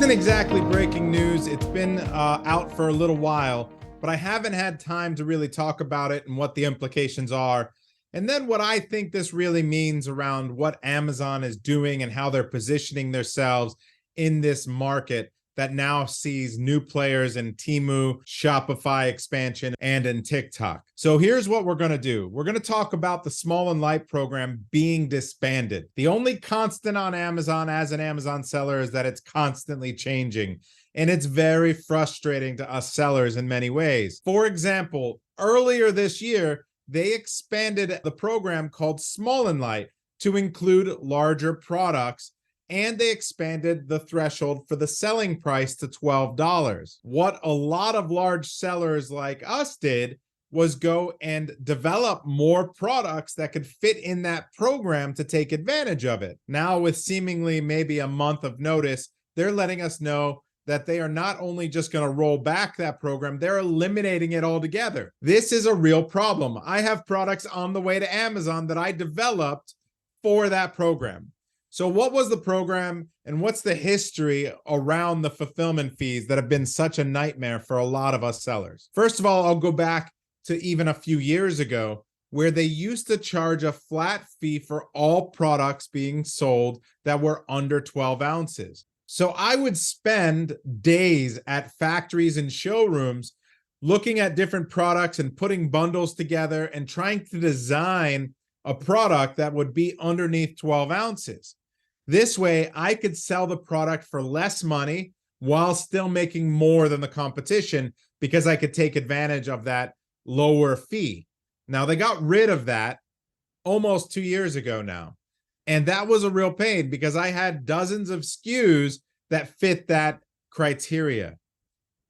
isn't exactly breaking news. It's been out for a little while, but I haven't had time to really talk about it and what the implications are. And then what I think this really means around what Amazon is doing and how they're positioning themselves in this market that now sees new players in Teemu, Shopify expansion, and in TikTok. So here's what we're going to do. We're going to talk about the Smallenlight program being disbanded. The only constant on Amazon as an Amazon seller is that it's constantly changing. And it's very frustrating to us sellers in many ways. For example, earlier this year, they expanded the program called Smallenlight to include larger products, and they expanded the threshold for the selling price to $12. What a lot of large sellers like us did was go and develop more products that could fit in that program to take advantage of it. Now, with seemingly maybe a month of notice, they're letting us know that they are not only just going to roll back that program, they're eliminating it altogether. This is a real problem. I have products on the way to Amazon that I developed for that program. So what was the program and what's the history around the fulfillment fees that have been such a nightmare for a lot of us sellers? First of all, I'll go back to even a few years ago where they used to charge a flat fee for all products being sold that were under 12 ounces. So I would spend days at factories and showrooms looking at different products and putting bundles together and trying to design a product that would be underneath 12 ounces. This way, I could sell the product for less money while still making more than the competition because I could take advantage of that lower fee. Now, they got rid of that almost 2 years ago now. And that was a real pain because I had dozens of SKUs that fit that criteria.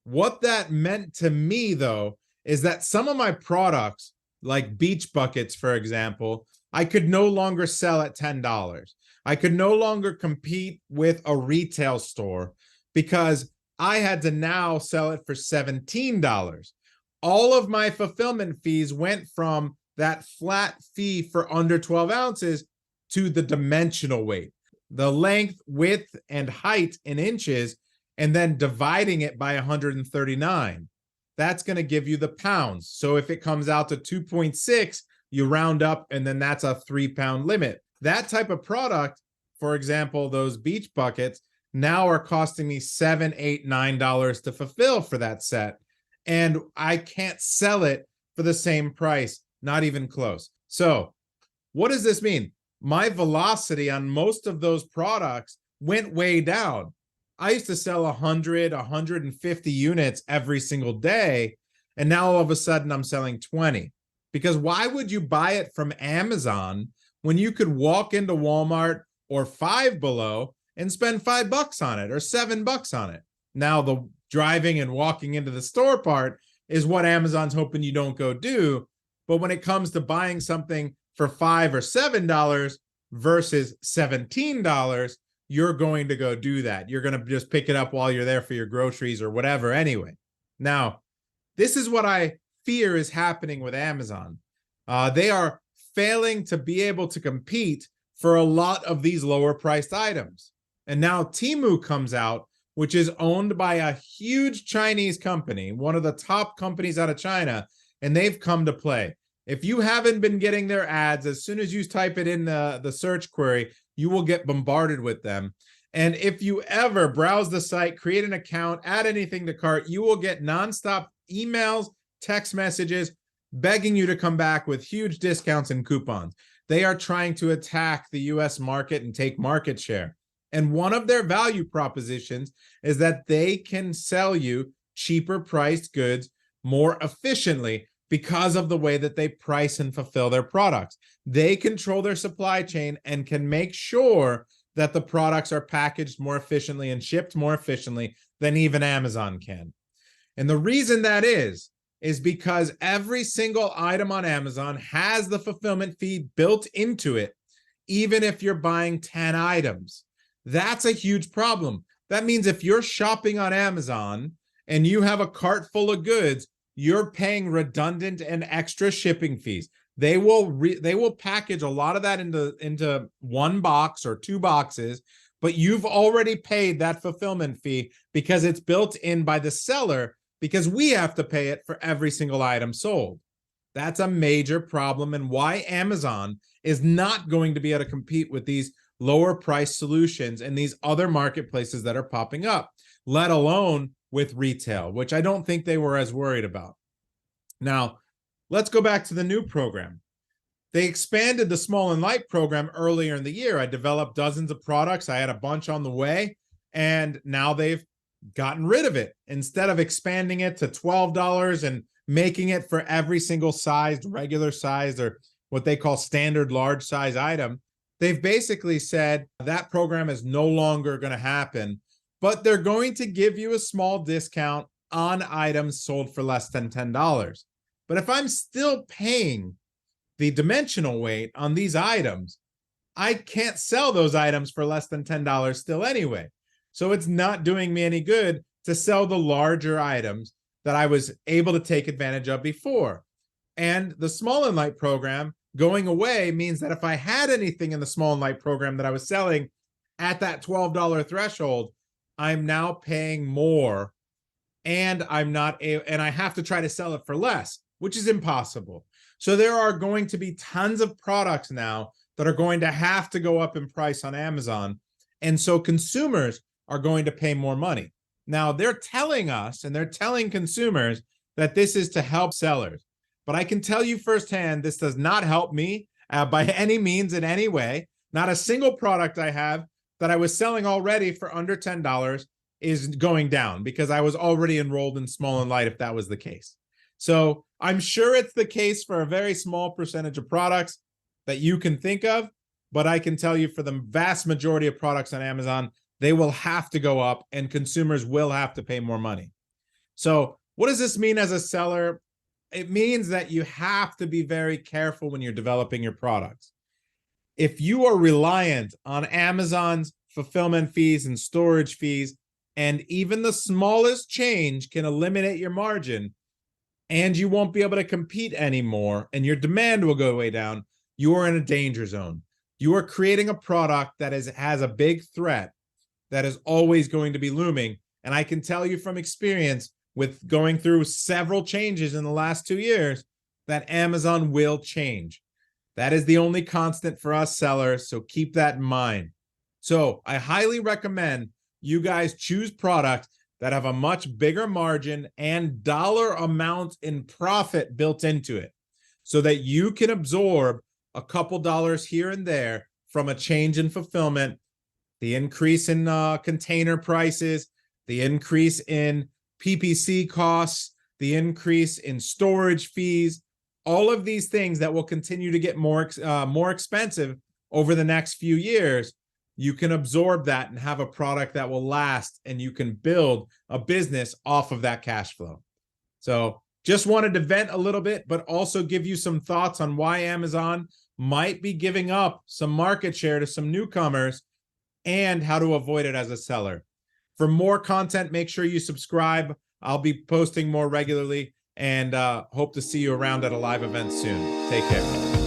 What that meant to me, though, is that some of my products, like beach buckets, for example, I could no longer sell at $10. I could no longer compete with a retail store because I had to now sell it for $17. All of my fulfillment fees went from that flat fee for under 12 ounces to the dimensional weight, the length, width, and height in inches, and then dividing it by 139. That's going to give you the pounds. So if it comes out to 2.6, you round up, and then that's a 3-pound limit. That type of product, for example, those beach buckets, now are costing me $7, $8, $9 to fulfill for that set. And I can't sell it for the same price, not even close. So what does this mean? My velocity on most of those products went way down. I used to sell 100, 150 units every single day. And now all of a sudden I'm selling 20. Because why would you buy it from Amazon when you could walk into Walmart or Five Below and spend $5 on it or $7 on it? Now the driving and walking into the store part is what Amazon's hoping you don't go do. But when it comes to buying something for $5 or $7 versus $17, you're going to go do that. You're going to just pick it up while you're there for your groceries or whatever anyway. Now, this is what I fear is happening with Amazon. They are failing to be able to compete for a lot of these lower priced items. And now Teemu comes out, which is owned by a huge Chinese company, one of the top companies out of China, and they've come to play. If you haven't been getting their ads, as soon as you type it in the search query, you will get bombarded with them. And if you ever browse the site, create an account, add anything to cart, you will get nonstop emails, text messages, begging you to come back with huge discounts and coupons. They are trying to attack the US market and take market share. And one of their value propositions is that they can sell you cheaper priced goods more efficiently because of the way that they price and fulfill their products. They control their supply chain and can make sure that the products are packaged more efficiently and shipped more efficiently than even Amazon can. And the reason that is because every single item on Amazon has the fulfillment fee built into it, even if you're buying 10 items. That's a huge problem. That means if you're shopping on Amazon and you have a cart full of goods, you're paying redundant and extra shipping fees. They will package a lot of that into one box or two boxes but you've already paid that fulfillment fee because it's built in by the seller because we have to pay it for every single item sold. That's a major problem, and why Amazon is not going to be able to compete with these lower price solutions and these other marketplaces that are popping up, let alone with retail, which I don't think they were as worried about. Now, let's go back to the new program. They expanded the Smallenlight program earlier in the year. I developed dozens of products. I had a bunch on the way, and now they've gotten rid of it. Instead of expanding it to $12 and making it for every single sized, regular sized, or what they call standard large size item, they've basically said that program is no longer going to happen, but they're going to give you a small discount on items sold for less than $10. But if I'm still paying the dimensional weight on these items, I can't sell those items for less than $10 still anyway. So it's not doing me any good to sell the larger items that I was able to take advantage of before. And the Smallenlight program going away means that if I had anything in the Smallenlight program that I was selling at that $12 threshold, I'm now paying more, and I have to try to sell it for less, which is impossible. So there are going to be tons of products now that are going to have to go up in price on Amazon. And so consumers are going to pay more money. Now, they're telling us and they're telling consumers that this is to help sellers. But I can tell you firsthand, this does not help me by any means in any way. Not a single product I have that I was selling already for under $10 is going down because I was already enrolled in Smallenlight if that was the case. So I'm sure it's the case for a very small percentage of products that you can think of, but I can tell you for the vast majority of products on Amazon, they will have to go up and consumers will have to pay more money. So what does this mean as a seller? It means that you have to be very careful when you're developing your products. If you are reliant on Amazon's fulfillment fees and storage fees, and even the smallest change can eliminate your margin, and you won't be able to compete anymore, and your demand will go way down, you are in a danger zone. You are creating a product that has a big threat that is always going to be looming. And I can tell you from experience with going through several changes in the last 2 years that Amazon will change. That is the only constant for us sellers, so keep that in mind. So I highly recommend you guys choose products that have a much bigger margin and dollar amount in profit built into it so that you can absorb a couple dollars here and there from a change in fulfillment, the increase in container prices, the increase in PPC costs, the increase in storage fees, all of these things that will continue to get more expensive over the next few years. You can absorb that and have a product that will last, and you can build a business off of that cash flow. So just wanted to vent a little bit, but also give you some thoughts on why Amazon might be giving up some market share to some newcomers and how to avoid it as a seller. For more content, make sure you subscribe. I'll be posting more regularly and hope to see you around at a live event soon. Take care.